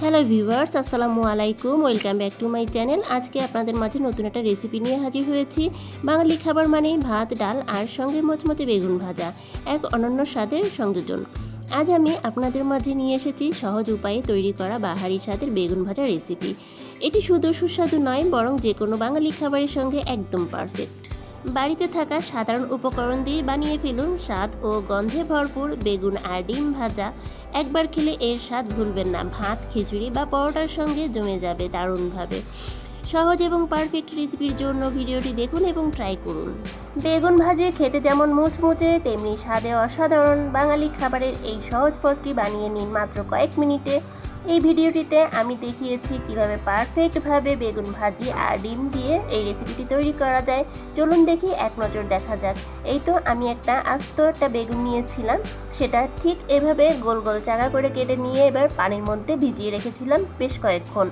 Hello viewers, আসসালামু আলাইকুম। Welcome back to my channel. আজকে আপনাদের মাঝে নতুন একটা রেসিপি নিয়ে হাজির হয়েছি। বাঙালি খাবার মানেই ভাত, ডাল আর সঙ্গে মচমচে বেগুন ভাজা, এক অনন্য স্বাদের সংযোজন। আজ আমি আপনাদের মাঝে নিয়ে এসেছি সহজ উপায়ে তৈরি করা বাহারি স্বাদের বেগুন ভাজা রেসিপি। এটি শুধু সুস্বাদু নয়, বরং যে কোনো বাঙালি খাবারের সঙ্গে একদম পারফেক্ট। বাড়িতে থাকা সাধারণ উপকরণ দিয়ে বানিয়ে ফেলুন স্বাদ ও গন্ধে ভরপুর বেগুন আর ডিম ভাজা। একবার খেলে এর স্বাদ ভুলবেন না। ভাত, খিচুড়ি বা পরোটার সঙ্গে জমে যাবে দারুণভাবে। সহজ এবং পারফেক্ট রেসিপির জন্য ভিডিওটি দেখুন এবং ট্রাই করুন। বেগুন ভাজি খেতে যেমন মুচমুচে, তেমনি স্বাদে অসাধারণ। বাঙালি খাবারের এই সহজ পদটি বানিয়ে নিন মাত্র কয়েক মিনিটে। এই ভিডিওটিতে আমি দেখিয়েছি কিভাবে পারফেক্টভাবে বেগুন ভাজি আর ডিম দিয়ে এই রেসিপিটি তৈরি করা যায়। চলুন দেখি, এক নজর দেখা যাক। এই তো আমি আস্ত একটা বেগুন নিয়েছিলাম, সেটা ঠিক এভাবে গোল গোল চাকা করে কেটে নিয়ে এবার পানির মধ্যে ভিজিয়ে রেখেছিলাম বেশ কয়েকক্ষণ।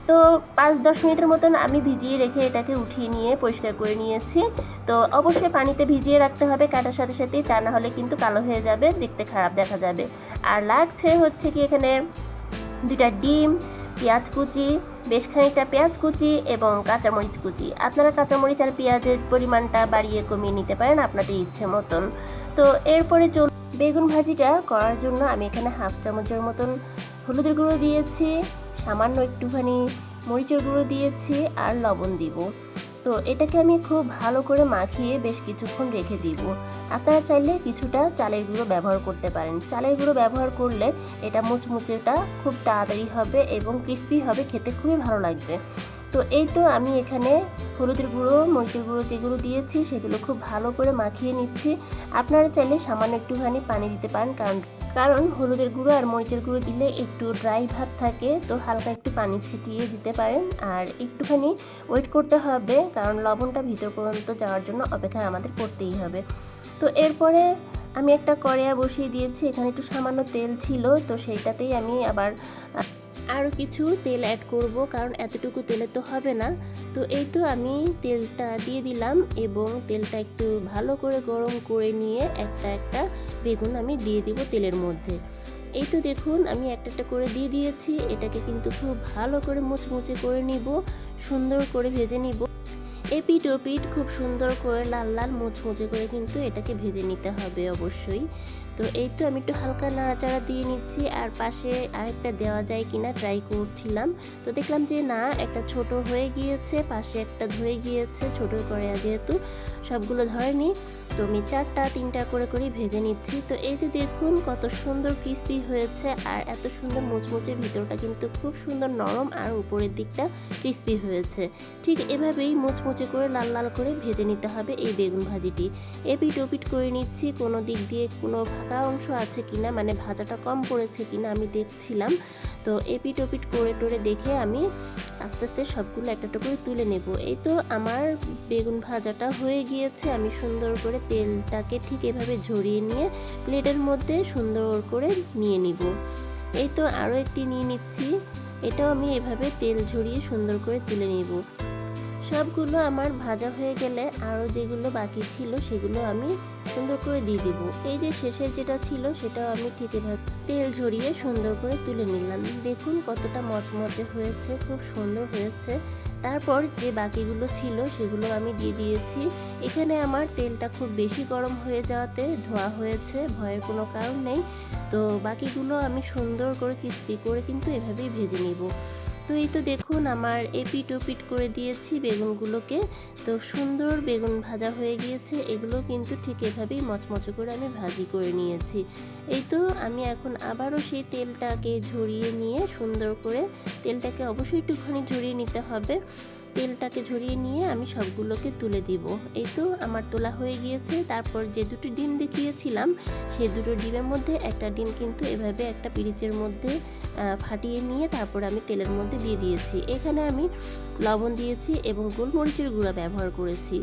তো 5-10 মিনিটের মতন আমি ভিজিয়ে রেখে এটাকে উঠিয়ে নিয়ে পরিষ্কার করে নিয়েছি। তো অবশ্যই পানিতে ভিজিয়ে রাখতে হবে কাটার সাথে সাথেই, তা না হলে কিন্তু কালো হয়ে যাবে, দেখতে খারাপ দেখা যাবে। আর লাগছে হচ্ছে কি এখানে 2টা ডিম, পেঁয়াজ কুচি, বেশ খানিকটা পেঁয়াজ কুচি এবং কাঁচামরিচ কুচি। আপনারা কাঁচামরিচ আর পেঁয়াজের পরিমাণটা বাড়িয়ে কমিয়ে নিতে পারেন আপনাদের ইচ্ছে মতন। তো এরপরে বেগুন ভাজিটা করার জন্য আমি এখানে 1/2 চামচের মতন হলুদের গুঁড়ো দিয়েছি, সামান্য একটুখানি মরিচের গুঁড়ো দিয়েছি আর লবণ দিব। তো এটাকে আমি খুব ভালো করে মাখিয়ে বেশ কিছুক্ষণ রেখে দিব। আপনারা চাইলে কিছুটা চালের গুঁড়ো ব্যবহার করতে পারেন। চালের গুঁড়ো ব্যবহার করলে এটা মুচমুচেটা খুব তাড়াতাড়ি হবে এবং ক্রিস্পি হবে, খেতে খুবই ভালো লাগবে। তো এই তো আমি এখানে হলুদের গুঁড়ো, মরিচের গুঁড়ো যেগুলো দিয়েছি সেগুলো খুব ভালো করে মাখিয়ে নিচ্ছি। আপনারা চাইলে সামান্য একটুখানি পানি দিতে পারেন, কারণ হলুদের গুঁড়ো আর মরিচের গুঁড়ো দিলে একটু ড্রাই ভাব থাকে, তো হালকা একটু পানি ছিটিয়ে দিতে পারেন। আর একটুখানি ওয়েট করতে হবে, কারণ লবণটা ভিতর পর্যন্ত যাওয়ার জন্য অপেক্ষা আমাদের করতেই হবে। তো এরপরে আমি একটা কড়াই বসিয়ে দিয়েছি, এখানে একটু সামান্য তেল ছিল, তো সেইটাতেই আমি আবার আরও কিছু তেল অ্যাড করব, কারণ এতটুকু তেলে তো হবে না। তো এই তো আমি তেলটা দিয়ে দিলাম এবং তেলটা একটু ভালো করে গরম করে নিয়ে একটা বেগুন আমি দিয়ে দিব তেলের মধ্যে। এই তো দেখুন আমি একটা করে দিয়ে দিয়েছি। এটাকে কিন্তু খুব ভালো করে মুচমুচে করে নিব, সুন্দর করে ভেজে নিব। এপিট ওপিট খুব সুন্দর করে লাল লাল মুচমুচে করে কিন্তু এটাকে ভেজে নিতে হবে অবশ্যই। তো এই তো আমি একটু হালকা নাড়াচাড়া দিয়ে নিচ্ছি, আর পাশে আরেকটা দেওয়া যায় কিনা ট্রাই করছিলাম। তো দেখলাম যে না, একটা ছোট হয়ে গিয়েছে, পাশে একটা ধরে গিয়েছে, ছোট করে যেহেতু সবগুলো ধরেনি, তো আমি 4-3টা করে ভেজে নিচ্ছি। তো এই যে দেখুন কত সুন্দর ক্রিস্পি হয়েছে, আর এত সুন্দর মুচমুচে, ভিতরটা কিন্তু খুব সুন্দর নরম আর উপরের দিকটা ক্রিস্পি হয়েছে। ঠিক এভাবেই মুচমুচে করে লাল লাল করে ভেজে নিতে হবে এই বেগুন ভাজিটি। এপিট ওপিট করে নিচ্ছি, কোনো দিক দিয়ে কোনো ফাঁকা অংশ আছে কিনা, মানে ভাজাটা কম পড়েছে কিনা আমি দেখছিলাম। তো এপিট ওপিট করে দেখে আমি আস্তে আস্তে সবগুলো একটা করে তুলে নেব। এই তো আমার বেগুন ভাজাটা হয়ে গিয়েছে। আমি সুন্দর করে তেলটাকে ঠিক এভাবে ঝরিয়ে নিয়ে প্লেটের মধ্যে সুন্দর করে নিয়ে নিব। এই তো আরও একটি নিয়ে নিচ্ছি, এটাও আমি এভাবে তেল ঝরিয়ে সুন্দর করে তুলে নিব। সবগুলো আমার ভাজা হয়ে গেলে আরও যেগুলো বাকি ছিল সেগুলো আমি সুন্দর করে দিয়ে দিব। এই যে শেষের যেটা ছিল সেটাও আমি ঠিক এভাবে তেল ঝরিয়ে সুন্দর করে তুলে নিলাম। দেখুন কতটা মচমচে হয়েছে, খুব সুন্দর হয়েছে। তারপর যে বাকিগুলো ছিল সেগুলো আমি দিয়ে দিয়েছি। এখানে আমার তেলটা খুব বেশি গরম হয়ে যাওয়াতে ধোয়া হয়েছে, ভয়ের কোনো কারণ নেই। তো বাকিগুলো আমি সুন্দর করে ক্রিস্পি করে কিন্তু এভাবেই ভেজে নিব। তো এই তো দেখুন আমার এপিট ওপিট করে দিয়েছি বেগুনগুলোকে, তো সুন্দর বেগুন ভাজা হয়ে গিয়েছে। এগুলো কিন্তু ঠিক এভাবেই মচমচে করে আমি ভাজি করে নিয়েছি। এই তো আমি এখন আবারও সেই তেলটাকে ঝরিয়ে নিয়ে সুন্দর করে, তেলটাকে অবশ্যই একটুখানি ঝরিয়ে নিতে হবে, তেলটাকে ঝরিয়ে নিয়ে আমি সবগুলোকে তুলে দিব। এই তো আমার তোলা হয়ে গিয়েছে। তারপর যে 2টি ডিম দেখিয়েছিলাম সেই 2টো ডিমের মধ্যে একটা ডিম কিন্তু এভাবে একটা পিরিচের মধ্যে ফাটিয়ে নিয়ে তারপর আমি তেলের মধ্যে দিয়ে দিয়েছি। এখানে আমি লবণ দিয়েছি এবং গোলমরিচের গুঁড়া ব্যবহার করেছি।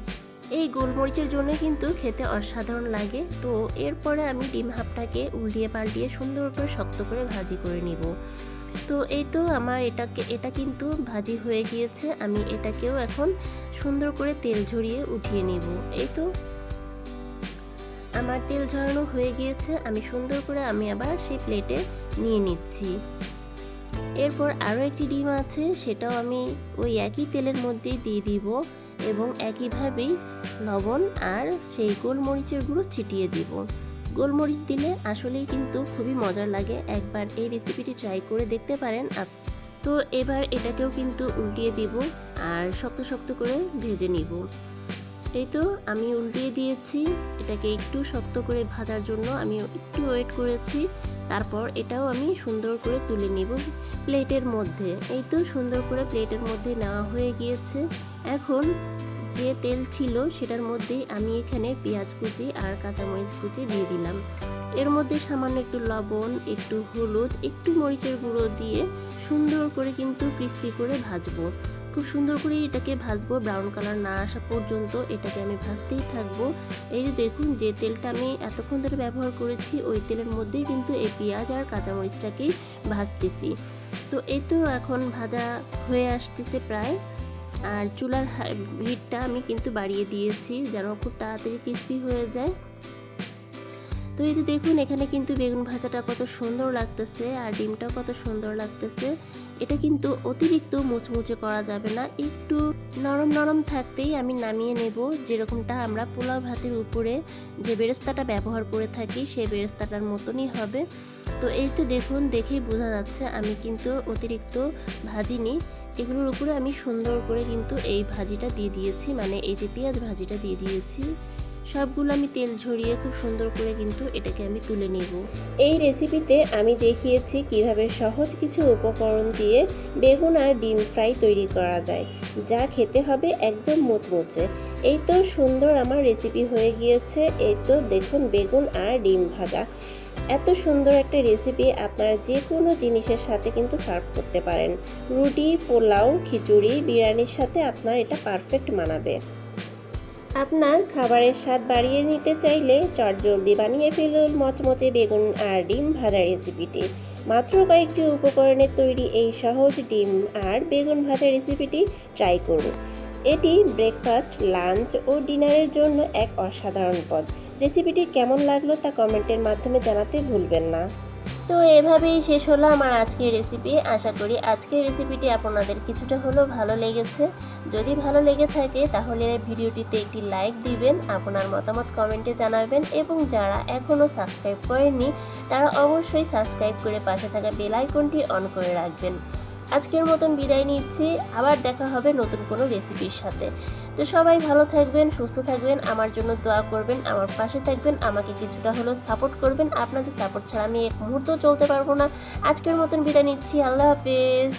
এই গোলমরিচের জন্য কিন্তু খেতে অসাধারণ লাগে। তো এরপরে আমি ডিম হাফটাকে উল্টিয়ে পাল্টিয়ে সুন্দর করে শক্ত করে ভাজি করে নিব। তো এই তো আমার এটা কিন্তু ভাজি হয়ে গিয়েছে। আমি এটাকেও এখন সুন্দর করে তেল ঝরিয়ে উঠিয়ে নেব। এই তো আমার তেল ঝরানো হয়ে গিয়েছে। আমি সুন্দর করে আবার সেই প্লেটে নিয়ে নিচ্ছি। এরপর আরও একটি ডিম আছে, সেটাও আমি ওই একই তেলের মধ্যেই দিয়ে দিব এবং একইভাবেই লবণ আর সেই গোলমরিচের গুঁড়ো ছিটিয়ে দিব। গোলমরিচ দিলে আসলেই কিন্তু খুবই মজার লাগে, একবার এই রেসিপিটি ট্রাই করে দেখতে পারেন। তো এবার এটাকেও কিন্তু উল্টিয়ে দিব আর শক্ত শক্ত করে ভেজে নিব। এই তো আমি উল্টিয়ে দিয়েছি, এটাকে একটু শক্ত করে ভাজার জন্য আমি একটু ওয়েট করেছি। তারপর এটাও আমি সুন্দর করে তুলে নিব প্লেটের মধ্যে। এই তো সুন্দর করে প্লেটের মধ্যে নেওয়া হয়ে গিয়েছে। এখন যে তেল ছিল সেটার মধ্যেই আমি এখানে পেঁয়াজ কুচি আর কাঁচামরিচ কুচি দিয়ে দিলাম। এর মধ্যে সামান্য একটু লবণ, একটু হলুদ, একটু মরিচের গুঁড়ো দিয়ে সুন্দর করে কিন্তু ক্রিস্পি করে ভাজবো। খুব সুন্দর করে এটাকে ভাজবো, ব্রাউন কালার না আসা পর্যন্ত এটাকে আমি ভাজতেই থাকবো। এই যে দেখুন, যে তেলটা আমি এতক্ষণ ধরে ব্যবহার করেছি ওই তেলের মধ্যেই কিন্তু এই পেঁয়াজ আর কাঁচামরিচটাকেই ভাজতেছি। তো এই তো এখন ভাজা হয়ে আসতেছে প্রায়। আর চুলার হিটটা আমি কিন্তু বাড়িয়ে দিয়েছি যেন খুব তাড়াতাড়ি ক্রিস্পি হয়ে যায়। তো এই যে দেখুন, এখানে কিন্তু বেগুন ভাজাটা কত সুন্দর লাগতেছে আর ডিমটাও কত সুন্দর লাগতেছে। এটা কিন্তু অতিরিক্ত মুচমুচে করা যাবে না, একটু নরম নরম থাকতেই আমি নামিয়ে নেব। যেরকমটা আমরা পোলাও ভাতের উপরে যে বেরেস্তাটা ব্যবহার করে থাকি সেই বেরেস্তাটার মতনই হবে। তো এই তো দেখুন, দেখেই বোঝা যাচ্ছে আমি কিন্তু অতিরিক্ত ভাজিনি। এগুলোর উপরে আমি সুন্দর করে কিন্তু এই ভাজিটা দিয়ে দিয়েছি, মানে এই যে পেঁয়াজ ভাজিটা দিয়ে দিয়েছি। সবগুলো আমি তেল ঝরিয়ে খুব সুন্দর করে কিন্তু এটাকে আমি তুলে নেব। এই রেসিপিতে আমি দেখিয়েছি কিভাবে সহজ কিছু উপকরণ দিয়ে বেগুন আর ডিম ফ্রাই তৈরি করা যায়, যা খেতে হবে একদম মুচমুচে। এই তো সুন্দর আমার রেসিপি হয়ে গিয়েছে। এই তো দেখুন, বেগুন আর ডিম ভাজা। এত সুন্দর একটা রেসিপি আপনারা যে কোনো জিনিসের সাথে কিন্তু সার্ভ করতে পারেন। রুটি, পোলাও, খিচুড়ি, বিরিয়ানির সাথে আপনার এটা পারফেক্ট মানাবে। আপনার খাবারের স্বাদ বাড়িয়ে নিতে চাইলে চটজলদি বানিয়ে ফেলুন মচমচে বেগুন আর ডিম ভাজা রেসিপিটি। মাত্র কয়েকটি উপকরণের তৈরি এই সহজ ডিম আর বেগুন ভাজা রেসিপিটি ট্রাই করুন। এটি ব্রেকফাস্ট, লাঞ্চ ও ডিনারের জন্য এক অসাধারণ পদ। রেসিপিটি কেমন লাগলো তা কমেন্টের মাধ্যমে জানাতে ভুলবেন না। তো এভাবেই শেষ হলো আমার আজকের রেসিপি। আশা করি আজকের রেসিপিটি আপনাদের কিছুটা হলেও ভালো লেগেছে। যদি ভালো লেগে থাকে তাহলে ভিডিওটিতে একটি লাইক দিবেন, আপনার মতামত কমেন্টে জানাবেন এবং যারা এখনও সাবস্ক্রাইব করেননি তারা অবশ্যই সাবস্ক্রাইব করে পাশে থাকা বেল আইকনটি অন করে রাখবেন। আজকের মতন বিদায় নিচ্ছি, আবার দেখা হবে নতুন কোনো রেসিপির সাথে। তো সবাই ভালো থাকবেন, সুস্থ থাকবেন, আমার জন্য দোয়া করবেন, আমার পাশে থাকবেন, আমাকে কিছুটা হলেও সাপোর্ট করবেন। আপনাদের সাপোর্ট ছাড়া আমি এক মুহূর্তও চলতে পারবো না। আজকের মতন বিদায় নিচ্ছি, আল্লাহ হাফেজ।